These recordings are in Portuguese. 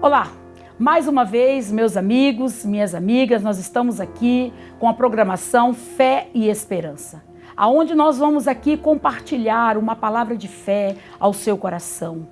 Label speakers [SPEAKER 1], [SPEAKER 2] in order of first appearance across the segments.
[SPEAKER 1] Olá, mais uma vez, meus amigos, minhas amigas, nós estamos aqui com a programação Fé e Esperança, aonde nós vamos aqui compartilhar uma palavra de fé ao seu coração.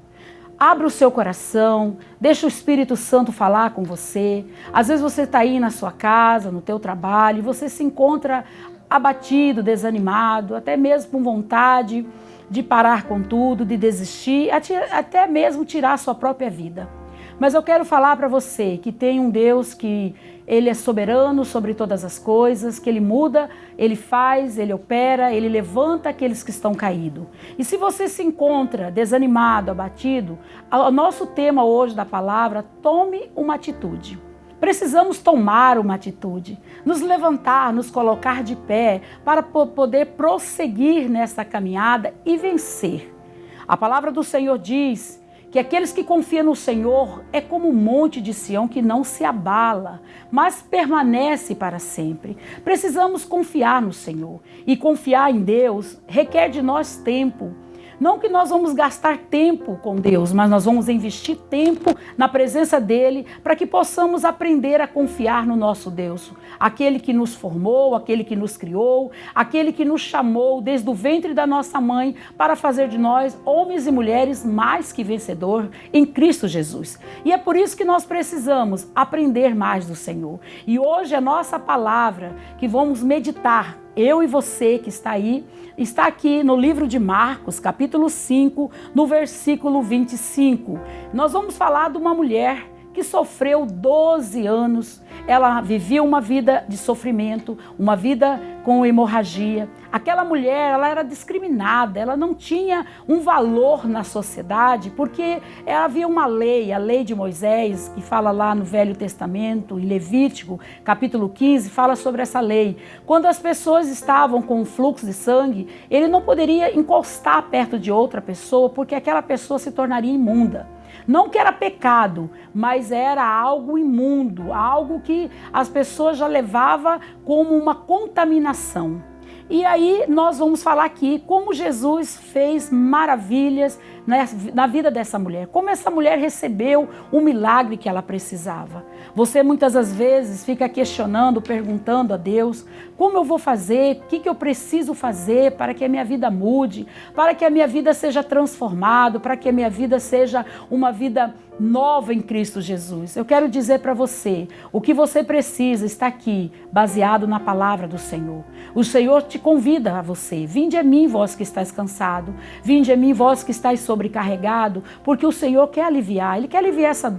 [SPEAKER 1] Abra o seu coração, deixa o Espírito Santo falar com você. Às vezes você está aí na sua casa, no teu trabalho, e você se encontra abatido, desanimado, até mesmo com vontade de parar com tudo, de desistir, até mesmo tirar a sua própria vida. Mas eu quero falar para você que tem um Deus que Ele é soberano sobre todas as coisas, que Ele muda, Ele faz, Ele opera, Ele levanta aqueles que estão caídos. E se você se encontra desanimado, abatido, o nosso tema hoje da palavra, tome uma atitude. Precisamos tomar uma atitude, nos levantar, nos colocar de pé para poder prosseguir nessa caminhada e vencer. A palavra do Senhor diz que aqueles que confiam no Senhor é como um monte de Sião que não se abala, mas permanece para sempre. Precisamos confiar no Senhor, e confiar em Deus requer de nós tempo. Não que nós vamos gastar tempo com Deus, mas nós vamos investir tempo na presença dEle para que possamos aprender a confiar no nosso Deus. Aquele que nos formou, aquele que nos criou, aquele que nos chamou desde o ventre da nossa mãe para fazer de nós homens e mulheres mais que vencedor em Cristo Jesus. E é por isso que nós precisamos aprender mais do Senhor. E hoje a nossa palavra que vamos meditar, eu e você que está aí, está aqui no livro de Marcos, capítulo 5, no versículo 25. Nós vamos falar de uma mulher que sofreu 12 anos. Ela vivia uma vida de sofrimento, uma vida com hemorragia. Aquela mulher, ela era discriminada, ela não tinha um valor na sociedade, porque havia uma lei, a lei de Moisés, que fala lá no Velho Testamento, em Levítico, capítulo 15, fala sobre essa lei. Quando as pessoas estavam com um fluxo de sangue, ele não poderia encostar perto de outra pessoa, porque aquela pessoa se tornaria imunda. Não que era pecado, mas era algo imundo, algo que as pessoas já levavam como uma contaminação. E aí nós vamos falar aqui como Jesus fez maravilhas na vida dessa mulher, como essa mulher recebeu o milagre que ela precisava. Você muitas das vezes fica questionando, perguntando a Deus, como eu vou fazer, o que eu preciso fazer para que a minha vida mude, para que a minha vida seja transformada, para que a minha vida seja uma vida nova em Cristo Jesus. Eu quero dizer para você, o que você precisa está aqui, baseado na palavra do Senhor. O Senhor te convida a você, vinde a mim, vós que estáis cansado, vinde a mim, vós que estáis sobrecarregado, porque o Senhor quer aliviar, Ele quer aliviar essa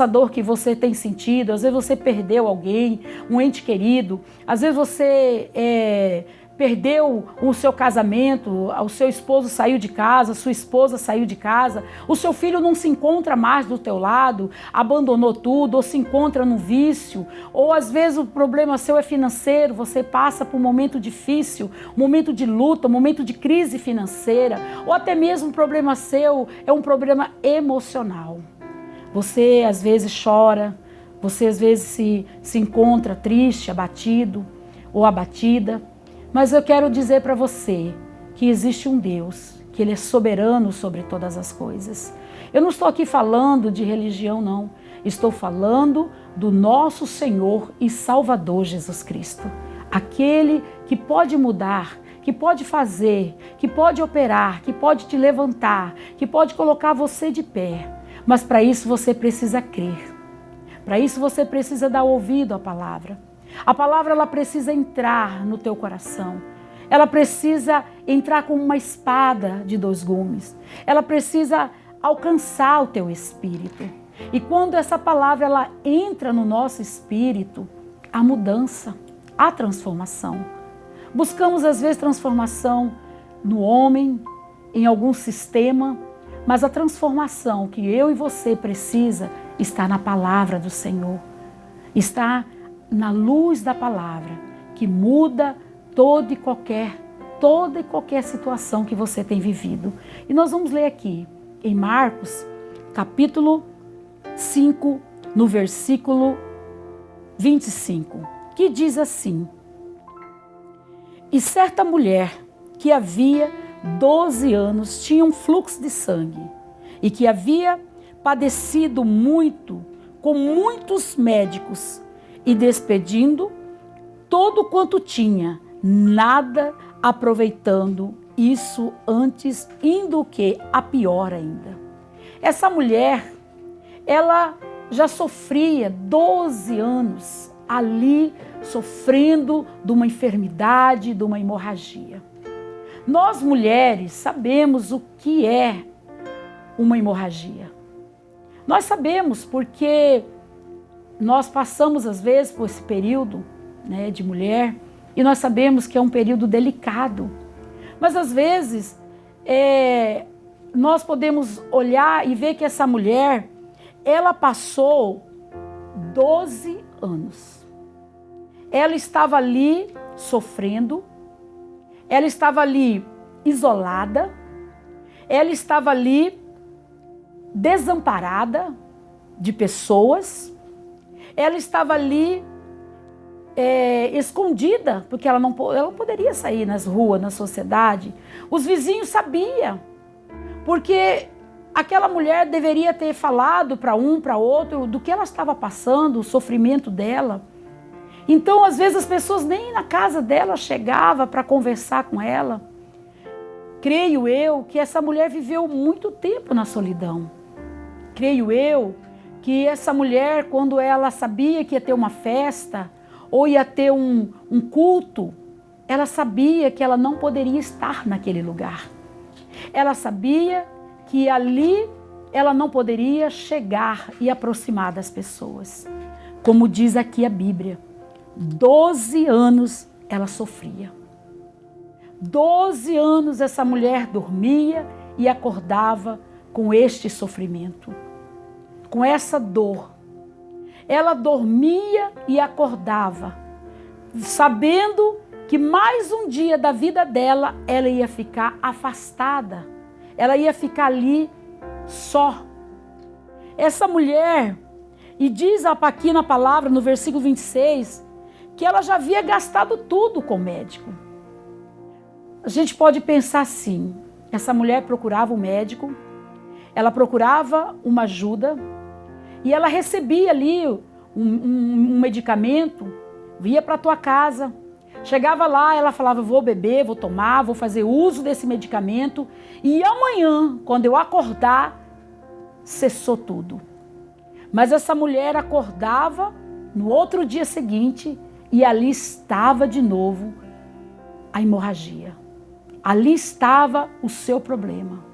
[SPEAKER 1] dor que você tem sentido. Às vezes você perdeu alguém, um ente querido, às vezes você perdeu o seu casamento, o seu esposo saiu de casa, sua esposa saiu de casa, o seu filho não se encontra mais do teu lado, abandonou tudo, ou se encontra no vício, ou às vezes o problema seu é financeiro, você passa por um momento difícil, um momento de luta, um momento de crise financeira, ou até mesmo um problema seu é um problema emocional. Você às vezes chora, você às vezes se encontra triste, abatido ou abatida. Mas eu quero dizer para você que existe um Deus, que Ele é soberano sobre todas as coisas. Eu não estou aqui falando de religião, não. Estou falando do nosso Senhor e Salvador Jesus Cristo. Aquele que pode mudar, que pode fazer, que pode operar, que pode te levantar, que pode colocar você de pé. Mas para isso você precisa crer. Para isso você precisa dar ouvido à palavra. A palavra ela precisa entrar no teu coração. Ela precisa entrar como uma espada de 2 gumes. Ela precisa alcançar o teu espírito. E quando essa palavra ela entra no nosso espírito, há mudança, há transformação. Buscamos às vezes transformação no homem, em algum sistema, mas a transformação que eu e você precisa está na palavra do Senhor. Está na luz da palavra, que muda toda e qualquer situação que você tem vivido. E nós vamos ler aqui, em Marcos, capítulo 5, no versículo 25, que diz assim: E certa mulher que havia 12 anos tinha um fluxo de sangue, e que havia padecido muito com muitos médicos e despedindo todo quanto tinha, nada aproveitando isso, antes indo o que? A pior ainda. Essa mulher, ela já sofria 12 anos ali, sofrendo de uma enfermidade, de uma hemorragia. Nós mulheres sabemos o que é uma hemorragia. Nós sabemos porque nós passamos às vezes por esse período, né, de mulher, e nós sabemos que é um período delicado. Mas às vezes nós podemos olhar e ver que essa mulher, ela passou 12 anos. Ela estava ali sofrendo, ela estava ali isolada, ela estava ali desamparada de pessoas, ela estava ali escondida, porque ela não poderia sair nas ruas, na sociedade. Os vizinhos sabiam, porque aquela mulher deveria ter falado para um, para outro, do que ela estava passando, o sofrimento dela. Então, às vezes, as pessoas nem na casa dela chegavam para conversar com ela. Creio eu que essa mulher viveu muito tempo na solidão. Creio eu que essa mulher, quando ela sabia que ia ter uma festa, ou ia ter um culto, ela sabia que ela não poderia estar naquele lugar. Ela sabia que ali ela não poderia chegar e aproximar das pessoas. Como diz aqui a Bíblia, 12 anos ela sofria. 12 anos essa mulher dormia e acordava com este sofrimento, com essa dor. Ela dormia e acordava, sabendo que mais um dia da vida dela, ela ia ficar afastada. Ela ia ficar ali só. Essa mulher, e diz aqui na palavra, no versículo 26, que ela já havia gastado tudo com o médico. A gente pode pensar assim, essa mulher procurava um médico, ela procurava uma ajuda, e ela recebia ali um medicamento, ia para a tua casa, chegava lá, ela falava, vou beber, vou tomar, vou fazer uso desse medicamento, e amanhã, quando eu acordar, cessou tudo. Mas essa mulher acordava no outro dia seguinte, e ali estava de novo a hemorragia. Ali estava o seu problema.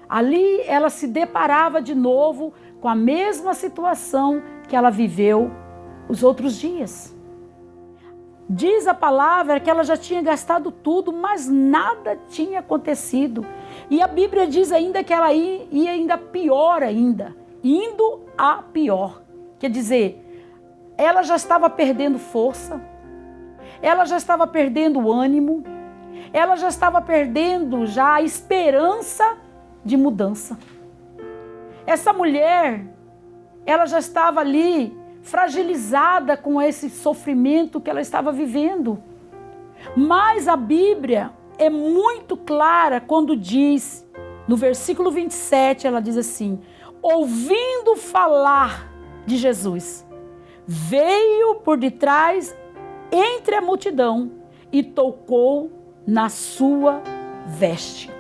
[SPEAKER 1] Ali ela se deparava de novo com a mesma situação que ela viveu os outros dias. Diz a palavra que ela já tinha gastado tudo, mas nada tinha acontecido. E a Bíblia diz ainda que ela ia ainda pior ainda, indo a pior. Quer dizer, ela já estava perdendo força, ela já estava perdendo ânimo, ela já estava perdendo já a esperança de mudança. Essa mulher, ela já estava ali fragilizada com esse sofrimento que ela estava vivendo. Mas a Bíblia é muito clara quando diz, no versículo 27, ela diz assim, ouvindo falar de Jesus, veio por detrás entre a multidão e tocou na sua veste.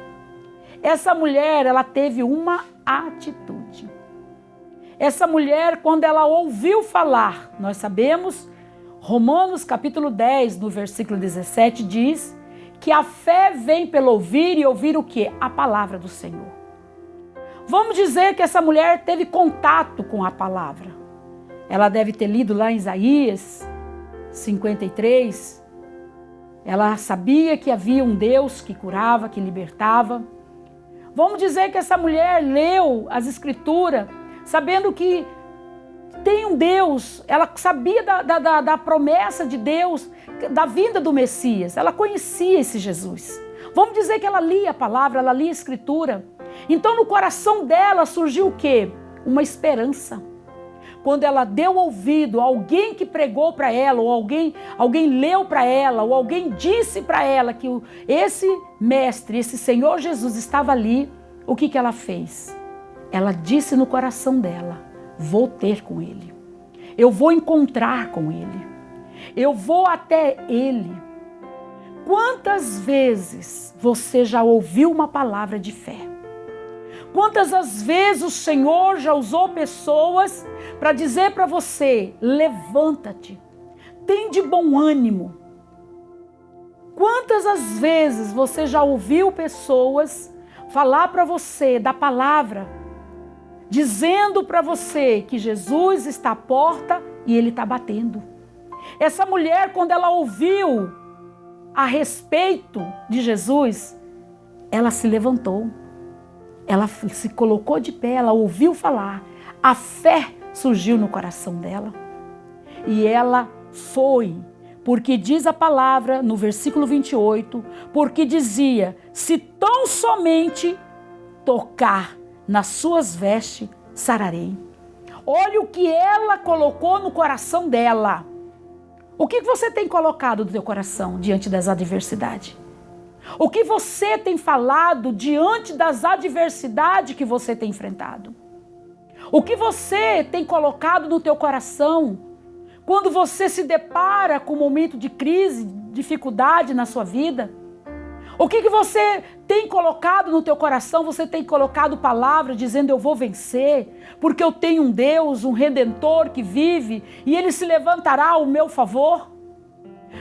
[SPEAKER 1] Essa mulher, ela teve uma atitude. Essa mulher, quando ela ouviu falar, nós sabemos, Romanos capítulo 10, no versículo 17, diz que a fé vem pelo ouvir e ouvir o quê? A palavra do Senhor. Vamos dizer que essa mulher teve contato com a palavra. Ela deve ter lido lá em Isaías 53. Ela sabia que havia um Deus que curava, que libertava. Vamos dizer que essa mulher leu as Escrituras, sabendo que tem um Deus, ela sabia da promessa de Deus, da vinda do Messias, ela conhecia esse Jesus. Vamos dizer que ela lia a palavra, ela lia a Escritura. Então no coração dela surgiu o quê? Uma esperança. Quando ela deu ouvido a alguém que pregou para ela, ou alguém leu para ela, ou alguém disse para ela que esse mestre, esse Senhor Jesus estava ali, o que ela fez? ela disse no coração dela: vou ter com ele. Eu vou encontrar com ele. Eu vou até ele. Quantas vezes você já ouviu uma palavra de fé? Quantas as vezes o Senhor já usou pessoas para dizer para você: levanta-te, tem de bom ânimo. Quantas as vezes você já ouviu pessoas falar para você da palavra, dizendo para você que Jesus está à porta e ele está batendo? Essa mulher, quando ela ouviu a respeito de Jesus, ela se levantou. Ela se colocou de pé, ela ouviu falar. A fé surgiu no coração dela. E ela foi, porque diz a palavra no versículo 28, porque dizia: se tão somente tocar nas suas vestes, sararei. Olha o que ela colocou no coração dela. O que você tem colocado no teu coração diante das adversidades? O que você tem falado diante das adversidades que você tem enfrentado? O que você tem colocado no teu coração quando você se depara com um momento de crise, dificuldade na sua vida? O que você tem colocado no teu coração? Você tem colocado palavras dizendo: eu vou vencer, porque eu tenho um Deus, um Redentor que vive e Ele se levantará ao meu favor?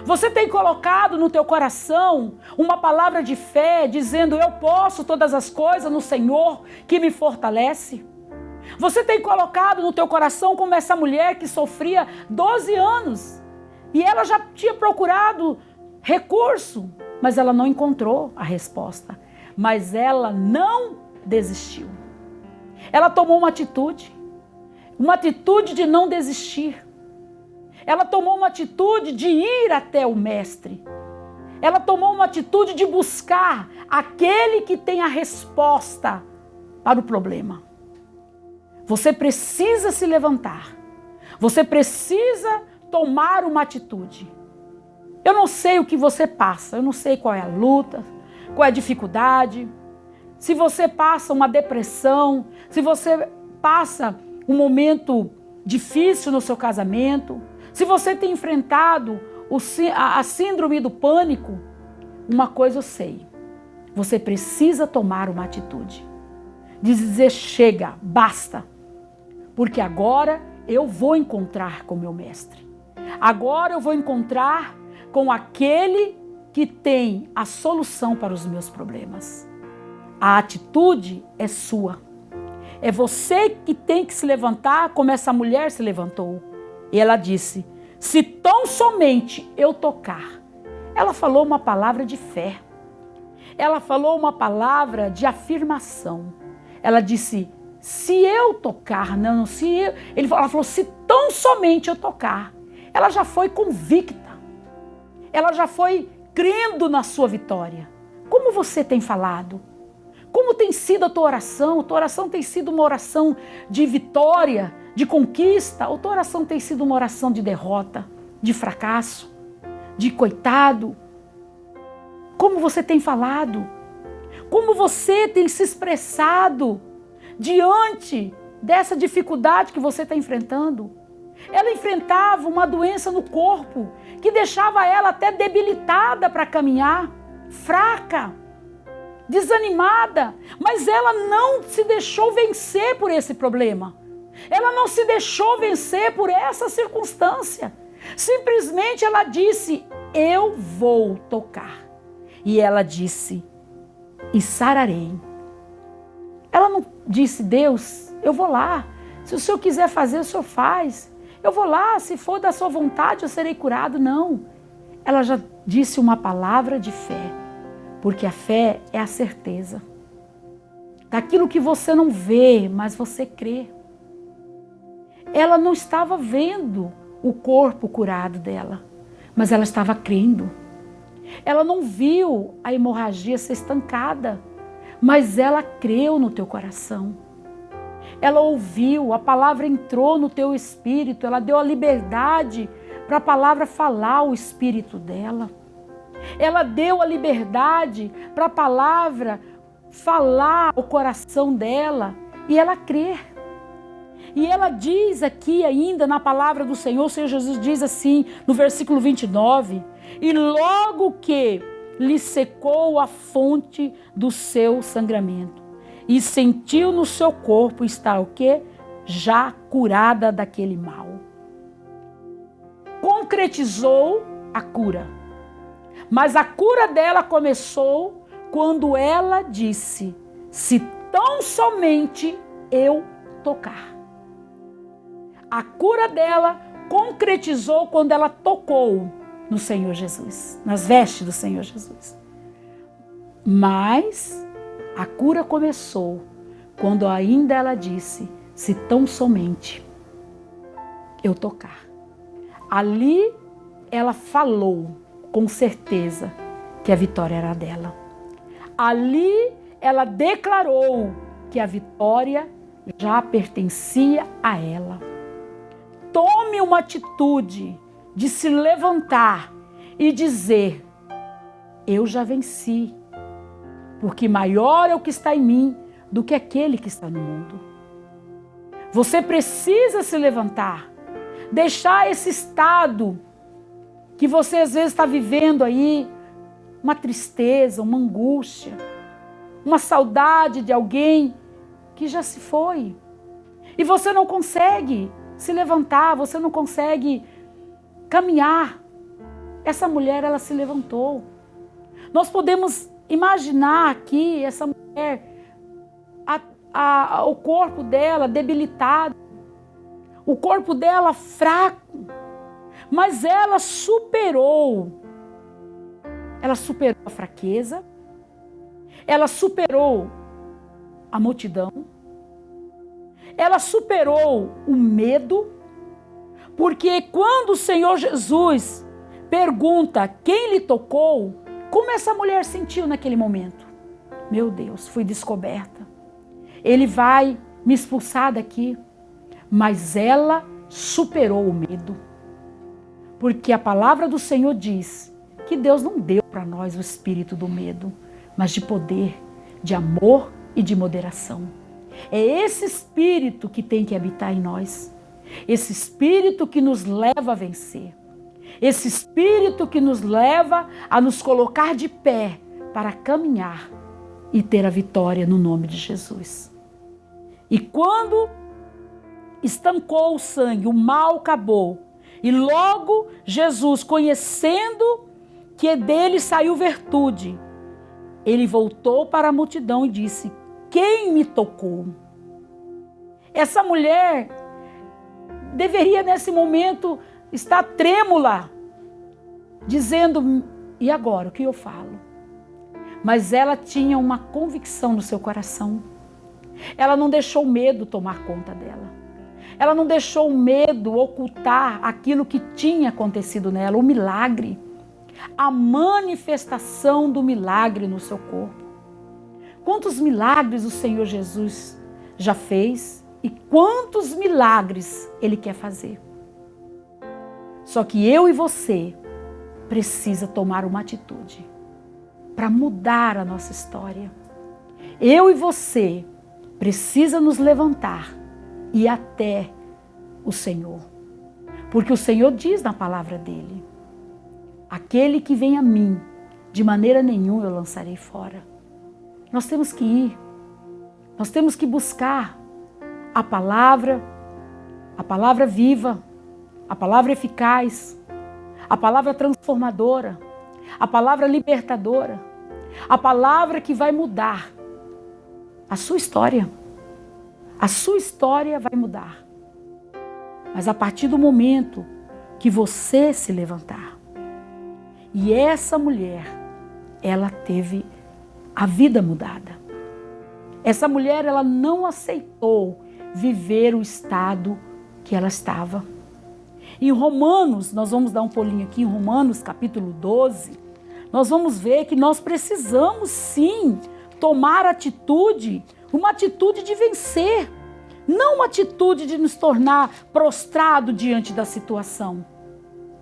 [SPEAKER 1] Você tem colocado no teu coração uma palavra de fé, dizendo: eu posso todas as coisas no Senhor que me fortalece? Você tem colocado no teu coração como essa mulher que sofria 12 anos e ela já tinha procurado recurso, mas ela não encontrou a resposta. Mas ela não desistiu. Ela tomou uma atitude de não desistir. Ela tomou uma atitude de ir até o mestre. Ela tomou uma atitude de buscar aquele que tem a resposta para o problema. Você precisa se levantar. Você precisa tomar uma atitude. Eu não sei o que você passa, eu não sei qual é a luta, qual é a dificuldade. Se você passa uma depressão, se você passa um momento difícil no seu casamento, se você tem enfrentado a síndrome do pânico, uma coisa eu sei: você precisa tomar uma atitude de dizer: chega, basta, porque agora eu vou encontrar com o meu mestre. Agora eu vou encontrar com aquele que tem a solução para os meus problemas. A atitude é sua. É você que tem que se levantar como essa mulher se levantou. E ela disse: se tão somente eu tocar. Ela falou uma palavra de fé. Ela falou uma palavra de afirmação. Ela disse: se eu tocar, não, se eu... Ela falou: se tão somente eu tocar. Ela já foi convicta. Ela já foi crendo na sua vitória. Como você tem falado? Como tem sido a tua oração? A tua oração tem sido uma oração de vitória, de conquista? Ou tua oração tem sido uma oração de derrota, de fracasso, de coitado? Como você tem falado? Como você tem se expressado diante dessa dificuldade que você está enfrentando? Ela enfrentava uma doença no corpo que deixava ela até debilitada para caminhar, fraca, desanimada, mas ela não se deixou vencer por esse problema. Ela não se deixou vencer por essa circunstância. Simplesmente ela disse: eu vou tocar. E ela disse: e sararei. Ela não disse: Deus, eu vou lá. Se o Senhor quiser fazer, o Senhor faz. Eu vou lá, se for da sua vontade, eu serei curado. Não. Ela já disse uma palavra de fé. Porque a fé é a certeza daquilo que você não vê, mas você crê. Ela não estava vendo o corpo curado dela, mas ela estava crendo. Ela não viu a hemorragia ser estancada, mas ela creu no teu coração. Ela ouviu, a palavra entrou no teu espírito, ela deu a liberdade para a palavra falar o espírito dela. Ela deu a liberdade para a palavra falar o coração dela e ela crê. E ela diz aqui ainda na palavra do Senhor, o Senhor Jesus diz assim, no versículo 29, e logo que lhe secou a fonte do seu sangramento, e sentiu no seu corpo estar o quê? Já curada daquele mal. Concretizou a cura. Mas a cura dela começou quando ela disse, se tão somente eu tocar. A cura dela concretizou quando ela tocou no Senhor Jesus, nas vestes do Senhor Jesus. Mas a cura começou quando ainda ela disse, se tão somente eu tocar. Ali ela falou com certeza que a vitória era dela. Ali ela declarou que a vitória já pertencia a ela. Tome uma atitude de se levantar e dizer, eu já venci, porque maior é o que está em mim do que aquele que está no mundo. Você precisa se levantar, deixar esse estado que você às vezes está vivendo aí, uma tristeza, uma angústia, uma saudade de alguém que já se foi. E você não consegue se levantar, você não consegue caminhar. Essa mulher, ela se levantou. Nós podemos imaginar aqui essa mulher, o corpo dela debilitado, o corpo dela fraco, mas ela superou a fraqueza, ela superou a multidão, ela superou o medo, porque quando o Senhor Jesus pergunta quem lhe tocou, como essa mulher sentiu naquele momento? Meu Deus, fui descoberta. Ele vai me expulsar daqui. Mas ela superou o medo. Porque a palavra do Senhor diz que Deus não deu para nós o espírito do medo, mas de poder, de amor e de moderação. É esse espírito que tem que habitar em nós. Esse espírito que nos leva a vencer. Esse espírito que nos leva a nos colocar de pé para caminhar e ter a vitória no nome de Jesus. E quando estancou o sangue, o mal acabou. E logo Jesus, conhecendo que dele saiu virtude, ele voltou para a multidão e disse, quem me tocou? Essa mulher deveria nesse momento estar trêmula, dizendo, e agora, o que eu falo? Mas ela tinha uma convicção no seu coração. Ela não deixou o medo tomar conta dela. Ela não deixou o medo ocultar aquilo que tinha acontecido nela, o milagre, a manifestação do milagre no seu corpo. Quantos milagres o Senhor Jesus já fez e quantos milagres Ele quer fazer. Só que eu e você precisa tomar uma atitude para mudar a nossa história. Eu e você precisa nos levantar e ir até o Senhor. Porque o Senhor diz na palavra dele, aquele que vem a mim, de maneira nenhuma eu lançarei fora. Nós temos que ir, nós temos que buscar a palavra viva, a palavra eficaz, a palavra transformadora, a palavra libertadora, a palavra que vai mudar a sua história. A sua história vai mudar. Mas a partir do momento que você se levantar. E essa mulher, ela teve a vida mudada. Essa mulher, ela não aceitou viver o estado que ela estava. Em Romanos, nós vamos dar um pulinho aqui, em Romanos capítulo 12, nós vamos ver que nós precisamos sim tomar atitude, uma atitude de vencer, não uma atitude de nos tornar prostrado diante da situação.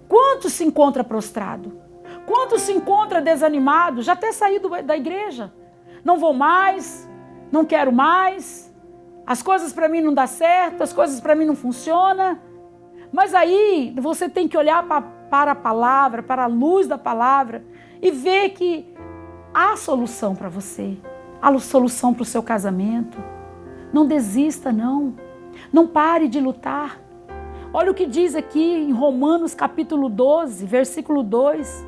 [SPEAKER 1] Quantos se encontra prostrado? Quantos se encontra desanimado? Já até saído da igreja. Não vou mais, não quero mais. as coisas para mim não dão certo, as coisas para mim não funcionam. Mas aí você tem que olhar para a palavra, para a luz da palavra e ver que há solução para você. Há solução para o seu casamento. Não desista, não. Não pare de lutar. Olha o que diz aqui em Romanos capítulo 12, versículo 2.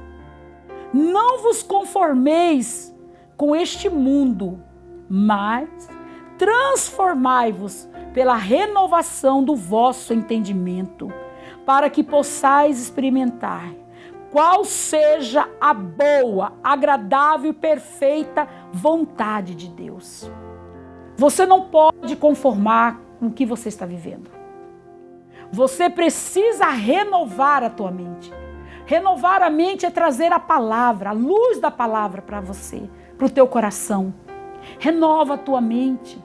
[SPEAKER 1] Não vos conformeis com este mundo, mas transformai-vos pela renovação do vosso entendimento, para que possais experimentar qual seja a boa, agradável e perfeita vontade de Deus. Você não pode conformar com o que você está vivendo. Você precisa renovar a tua mente. Renovar a mente é trazer a palavra, a luz da palavra para você, para o teu coração. Renova a tua mente.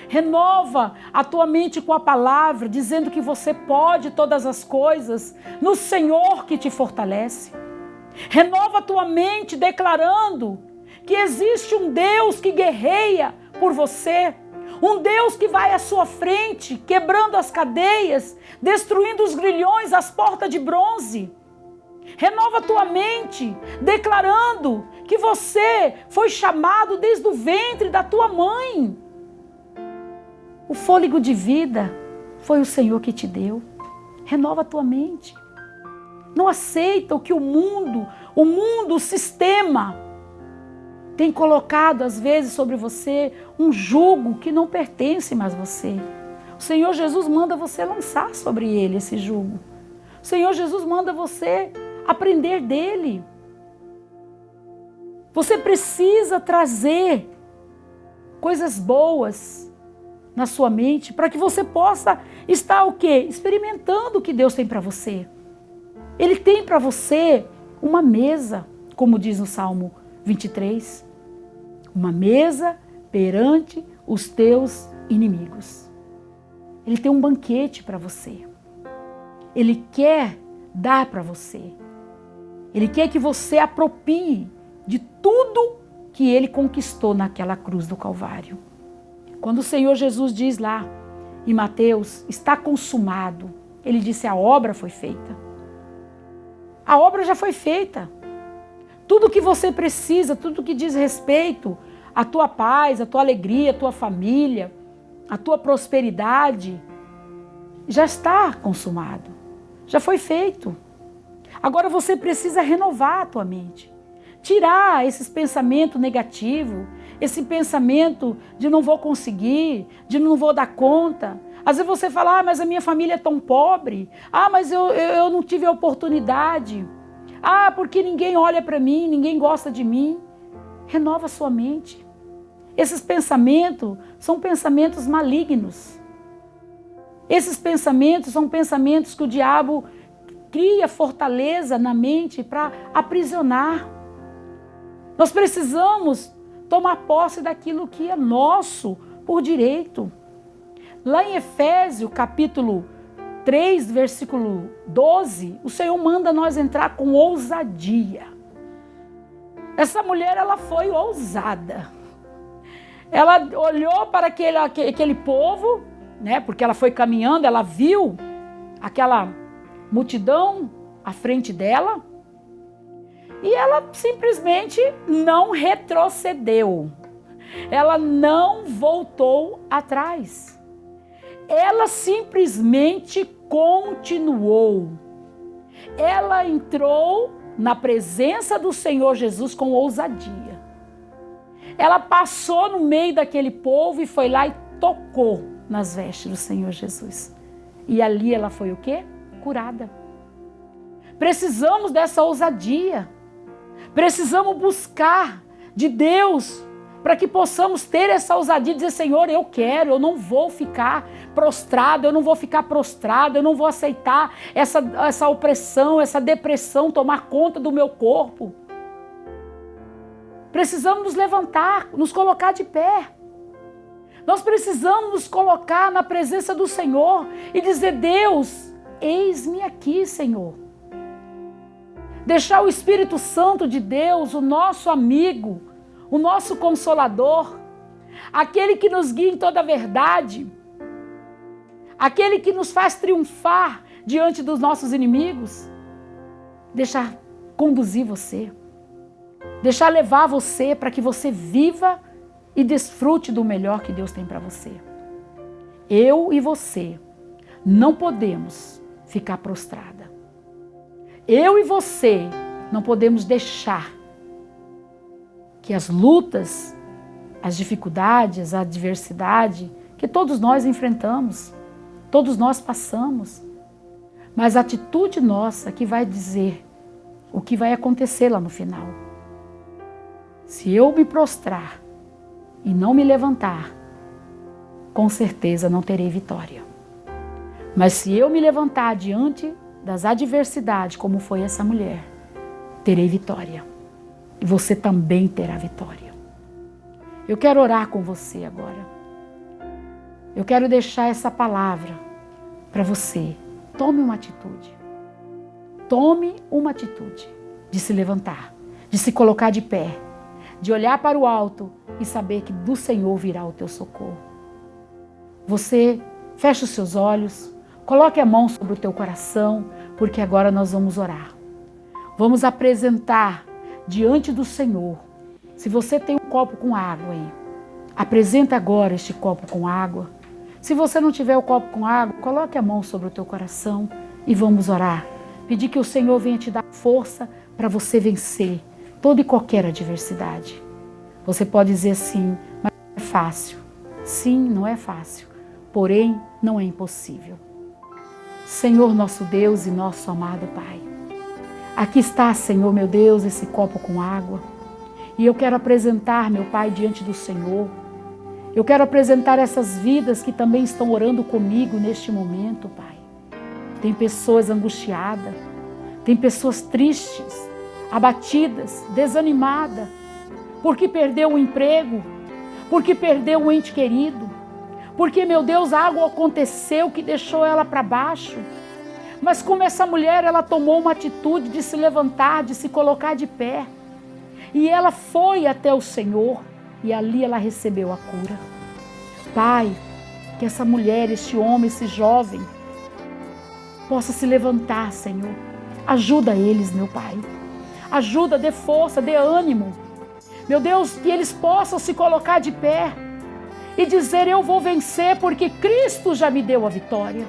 [SPEAKER 1] Renova a tua mente com a palavra, dizendo que você pode todas as coisas no Senhor que te fortalece. Renova a tua mente declarando que existe um Deus que guerreia por você, um Deus que vai à sua frente, quebrando as cadeias, destruindo os grilhões, as portas de bronze. Renova a tua mente, declarando que você foi chamado desde o ventre da tua mãe. O fôlego de vida foi o Senhor que te deu. Renova a tua mente. Não aceita o que o mundo, o sistema tem colocado às vezes sobre você um jugo que não pertence mais a você. O Senhor Jesus manda você lançar sobre ele esse jugo. O Senhor Jesus manda você aprender dele. Você precisa trazer coisas boas na sua mente para que você possa estar o quê? Experimentando o que Deus tem para você. Ele tem para você uma mesa, como diz no Salmo 23. Uma mesa perante os teus inimigos. Ele tem um banquete para você. Ele quer dar para você. Ele quer que você aproprie de tudo que ele conquistou naquela cruz do Calvário. Quando o Senhor Jesus diz lá em Mateus, está consumado, ele disse a obra foi feita. A obra já foi feita. Tudo que você precisa, tudo que diz respeito à tua paz, à tua alegria, à tua família, à tua prosperidade, já está consumado. Já foi feito. Agora você precisa renovar a tua mente. Tirar esses pensamentos negativos, esse pensamento de não vou conseguir, de não vou dar conta. Às vezes você fala, mas a minha família é tão pobre. Mas eu não tive a oportunidade. Porque ninguém olha para mim, ninguém gosta de mim. Renova a sua mente. Esses pensamentos são pensamentos malignos. Esses pensamentos são pensamentos que o diabo cria fortaleza na mente para aprisionar. Nós precisamos tomar posse daquilo que é nosso por direito. Lá em Efésios, capítulo 3, versículo 12, o Senhor manda nós entrar com ousadia. Essa mulher, ela foi ousada. Ela olhou para aquele povo, né? Porque ela foi caminhando, ela viu aquela multidão à frente dela. E ela simplesmente não retrocedeu. Ela não voltou atrás. Ela simplesmente continuou. Ela entrou na presença do Senhor Jesus com ousadia. Ela passou no meio daquele povo e foi lá e tocou nas vestes do Senhor Jesus. E ali ela foi o quê? Curada. Precisamos dessa ousadia. Precisamos buscar de Deus para que possamos ter essa ousadia de dizer, Senhor, eu quero, eu não vou ficar prostrado, eu não vou ficar prostrado, eu não vou aceitar essa opressão, essa depressão tomar conta do meu corpo. Precisamos nos levantar, nos colocar de pé. Nós precisamos nos colocar na presença do Senhor e dizer, Deus, eis-me aqui, Senhor. Deixar o Espírito Santo de Deus, o nosso amigo, o nosso consolador, aquele que nos guia em toda a verdade, aquele que nos faz triunfar diante dos nossos inimigos, deixar conduzir você, deixar levar você para que você viva e desfrute do melhor que Deus tem para você. Eu e você não podemos ficar prostrada. Eu e você não podemos deixar que as lutas, as dificuldades, a adversidade que todos nós enfrentamos, todos nós passamos, mas a atitude nossa que vai dizer o que vai acontecer lá no final. Se eu me prostrar e não me levantar, com certeza não terei vitória. Mas se eu me levantar diante das adversidades, como foi essa mulher, terei vitória. E você também terá vitória. Eu quero orar com você agora. Eu quero deixar essa palavra para você. Tome uma atitude. Tome uma atitude de se levantar, de se colocar de pé, de olhar para o alto e saber que do Senhor virá o teu socorro. Você fecha os seus olhos, coloque a mão sobre o teu coração, porque agora nós vamos orar. Vamos apresentar diante do Senhor. Se você tem um copo com água aí, apresenta agora este copo com água. Se você não tiver o copo com água, coloque a mão sobre o teu coração e vamos orar. Pedir que o Senhor venha te dar força para você vencer toda e qualquer adversidade. Você pode dizer assim, mas não é fácil. Sim, não é fácil, porém não é impossível. Senhor nosso Deus e nosso amado Pai, aqui está, Senhor meu Deus, esse copo com água. E eu quero apresentar, meu Pai, diante do Senhor. Eu quero apresentar essas vidas que também estão orando comigo neste momento, Pai. Tem pessoas angustiadas, tem pessoas tristes, abatidas, desanimadas, porque perdeu o emprego, porque perdeu um ente querido, porque, meu Deus, algo aconteceu que deixou ela para baixo. Mas como essa mulher, ela tomou uma atitude de se levantar, de se colocar de pé. E ela foi até o Senhor e ali ela recebeu a cura. Pai, que essa mulher, este homem, esse jovem, possa se levantar, Senhor. Ajuda eles, meu Pai. Ajuda, dê força, dê ânimo. Meu Deus, que eles possam se colocar de pé e dizer, eu vou vencer porque Cristo já me deu a vitória.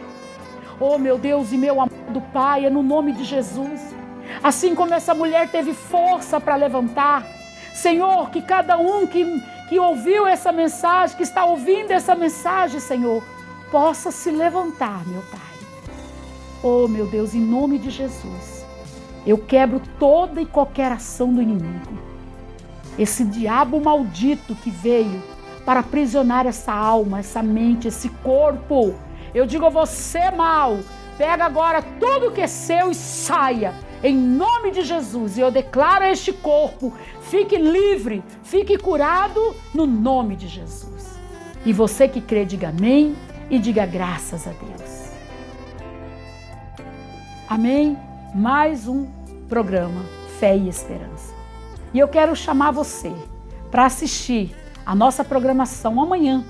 [SPEAKER 1] Oh, meu Deus e meu amado Pai, é no nome de Jesus. Assim como essa mulher teve força para levantar, Senhor, que cada um que ouviu essa mensagem, que está ouvindo essa mensagem, Senhor, possa se levantar, meu Pai. Oh, meu Deus, em nome de Jesus, eu quebro toda e qualquer ação do inimigo. Esse diabo maldito que veio para aprisionar essa alma, essa mente, esse corpo. Eu digo a você, mal, pega agora tudo que é seu e saia, em nome de Jesus. E eu declaro a este corpo, fique livre, fique curado, no nome de Jesus. E você que crê, diga amém e diga graças a Deus. Amém? Mais um programa Fé e Esperança. E eu quero chamar você para assistir a nossa programação amanhã,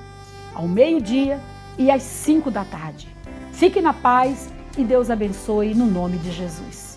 [SPEAKER 1] ao meio-dia e às 5 da tarde. Fique na paz e Deus abençoe no nome de Jesus.